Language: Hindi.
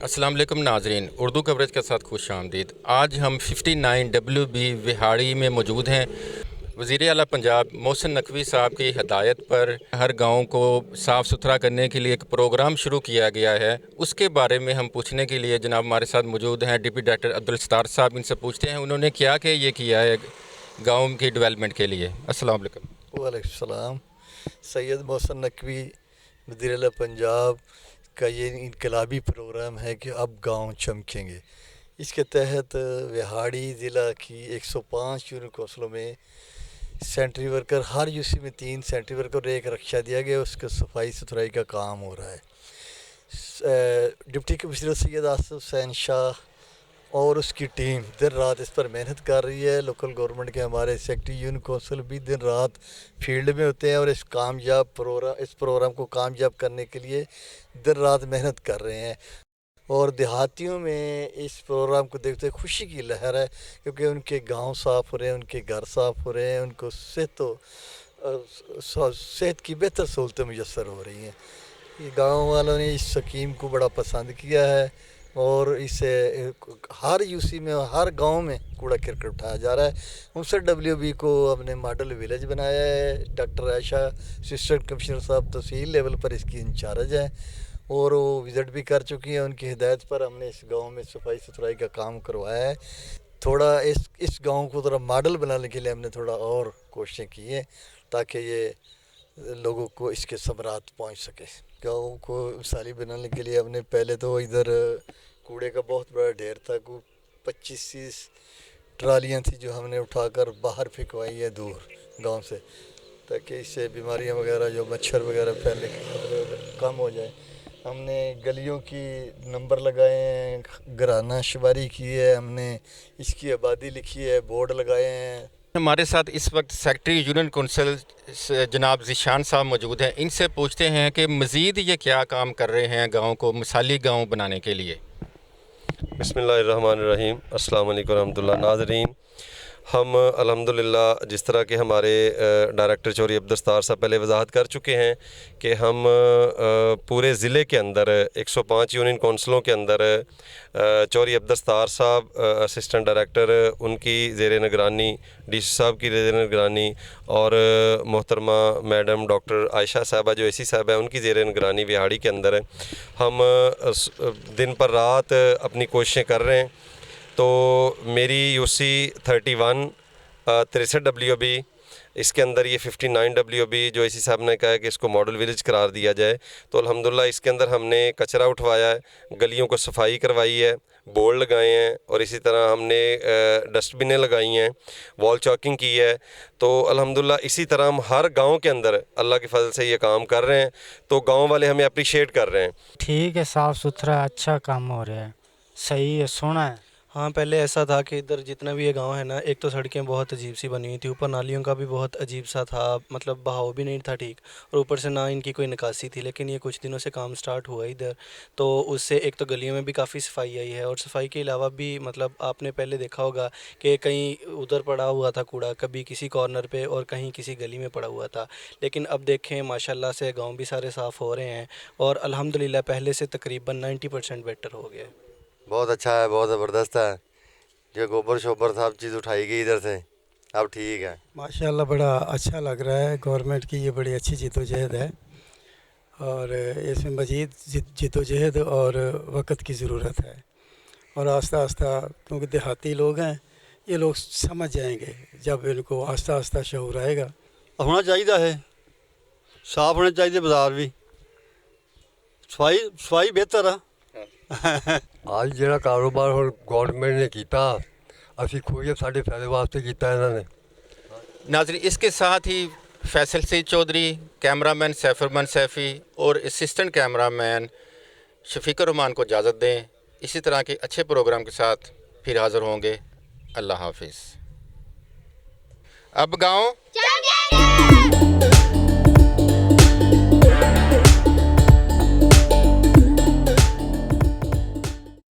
अस्सलाम वालेकुम नाजरीन, उर्दू कवरेज के साथ खुश आमदीद। आज हम 59 WB विहाड़ी में मौजूद हैं। वज़ीर आला पंजाब मोहसिन नकवी साहब की हदायत पर हर गांव को साफ़ सुथरा करने के लिए एक प्रोग्राम शुरू किया गया है। उसके बारे में हम पूछने के लिए जनाब हमारे साथ मौजूद हैं डिप्टी डायरेक्टर अब्दुल सत्तार साहब। इनसे पूछते हैं उन्होंने क्या क्या ये किया है गाँव की डेवलपमेंट के लिए। अस्सलाम वालेकुम। वालेकुम सलाम। सैयद मोहसिन नकवी वज़ीर आला पंजाब का ये इनकलाबी प्रोग्राम है कि अब गांव चमकेंगे। इसके तहत विहाड़ी ज़िला की 105 यूनियन कौंसलों में सेंट्री वर्कर, हर यूसी में 3 सेंट्री वर्कर और 1 रक्षा दिया गया। उसका सफाई सुथराई का काम हो रहा है। डिप्टी कमिश्नर सैयद आसिफ हुसैन शाह और उसकी टीम दिन रात इस पर मेहनत कर रही है। लोकल गवर्नमेंट के हमारे सेक्रेटरी यूनियन कौंसिल भी दिन रात फील्ड में होते हैं और इस प्रोग्राम को कामयाब करने के लिए दिन रात मेहनत कर रहे हैं। और देहातियों में इस प्रोग्राम को देखते हुए खुशी की लहर है, क्योंकि उनके गांव साफ़ हो रहे हैं, उनके घर साफ़ हो रहे हैं, उनको सेहत की बेहतर सहूलतें मुयसर हो रही हैं। ये गाँव वालों ने इस स्कीम को बड़ा पसंद किया है और इसे हर यूसी में हर गांव में कूड़ा करकट उठाया जा रहा है। उनसे WB को अपने मॉडल विलेज बनाया है। डॉक्टर आयशा असिस्टेंट कमिश्नर साहब तहसील लेवल पर इसकी इंचार्ज है और वो विज़िट भी कर चुकी हैं। उनकी हिदायत पर हमने इस गांव में सफाई सुथराई का काम करवाया है। थोड़ा इस गांव को थोड़ा मॉडल बनाने के लिए हमने थोड़ा और कोशिशें की हैं ताकि ये लोगों को इसके समरात पहुंच सके। गाँव को मिसाली बनाने के लिए हमने पहले तो इधर कूड़े का बहुत बड़ा ढेर था, को 25-30 ट्रालियाँ थी जो हमने उठाकर बाहर फेंकवाई है दूर गांव से, ताकि इससे बीमारियां वगैरह जो मच्छर वगैरह फैलने के खतरे कम हो जाए। हमने गलियों की नंबर लगाए हैं, घराना शुमारी की है, हमने इसकी आबादी लिखी है, बोर्ड लगाए हैं। हमारे साथ इस वक्त सेक्रेटरी यूनियन कौंसिल जनाब ज़ीशान साहब मौजूद हैं। इनसे पूछते हैं कि मज़ीद ये क्या काम कर रहे हैं गांव को मिसाली गांव बनाने के लिए। बिस्मिल्लाहिर्रहमानिर्रहीम। अस्सलाम वालेकुम रहमतुल्लाह। नाज़रीन, हम अल्हम्दुलिल्लाह जिस तरह के हमारे डायरेक्टर चौधरी अब्दुल सत्तार साहब पहले वजाहत कर चुके हैं कि हम पूरे ज़िले के अंदर 105 यूनियन कौंसलों के अंदर चौधरी अब्दुल सत्तार साहब असिस्टेंट डायरेक्टर, उनकी ज़ेर निगरानी, DC साहब की ज़ेर निगरानी और मोहतरमा मैडम डॉक्टर आयशा साहबा जो AC साहब है उनकी ज़ेर निगरानी विहाड़ी के अंदर हम दिन पर रात अपनी कोशिशें कर रहे हैं। तो मेरी UC 31 63 WB, इसके अंदर ये 59 WB जो AC साहब ने कहा है कि इसको मॉडल विलेज करार दिया जाए। तो अल्हम्दुलिल्लाह इसके अंदर हमने कचरा उठवाया है, गलियों को सफाई करवाई है, बोर्ड लगाए हैं और इसी तरह हमने डस्टबिनें लगाई हैं, वॉल चॉकिंग की है। तो अल्हम्दुलिल्लाह इसी तरह हम हर गांव के अंदर अल्लाह के फजल से ये काम कर रहे हैं। तो गांव वाले हमें अप्रिशिएट कर रहे हैं। ठीक है, साफ़ सुथरा अच्छा काम हो रहा है, सही है, सोना है। हाँ, पहले ऐसा था कि इधर जितना भी ये गांव है ना, एक तो सड़कें बहुत अजीब सी बनी हुई थी, ऊपर नालियों का भी बहुत अजीब सा था, मतलब बहाव भी नहीं था ठीक, और ऊपर से ना इनकी कोई निकासी थी। लेकिन ये कुछ दिनों से काम स्टार्ट हुआ इधर, तो उससे एक तो गलियों में भी काफ़ी सफाई आई है और सफाई के अलावा भी मतलब आपने पहले देखा होगा कि कहीं उधर पड़ा हुआ था कूड़ा, कभी किसी कॉर्नर पे और कहीं किसी गली में पड़ा हुआ था। लेकिन अब देखें माशाल्लाह से गाँव भी सारे साफ़ हो रहे हैं और अल्हम्दुलिल्लाह पहले से तकरीबन 90% बेटर हो गया है। बहुत अच्छा है, बहुत ज़बरदस्त है। जो गोबर शोबर सब चीज़ उठाई गई इधर से, अब ठीक है माशाल्लाह। बड़ा अच्छा लग रहा है, गवर्नमेंट की ये बड़ी अच्छी जिद्दोजहद है और इसमें मज़ीद जिद्दोजहद और वक्त की ज़रूरत है। और आस्ता आस्ता, क्योंकि देहाती लोग हैं, ये लोग समझ जाएंगे जब इनको आस्ता आस्ता शऊर आएगा। होना चाहिए है, साफ होने चाहिए बाजार भी, सफाई बेहतर है। आज ਜਿਹੜਾ ਕਾਰੋਬਾਰ ਹੁਣ गवर्नमेंट ने ਕੀਤਾ, ਅਸੀਂ ਖੁਦ ਸਾਡੇ ਫਾਇਦੇ ਵਾਸਤੇ ਕੀਤਾ ਇਹਨਾਂ ਨੇ। नाज़रीन, इसके साथ ही फैसल सईद चौधरी, कैमरामैन सैफुरमन सैफ़ी और असिस्टेंट कैमरामैन शफीकुर रहमान को इजाज़त दें। इसी तरह के अच्छे प्रोग्राम के साथ फिर हाज़िर होंगे। अल्लाह हाफिज़। अब गाँव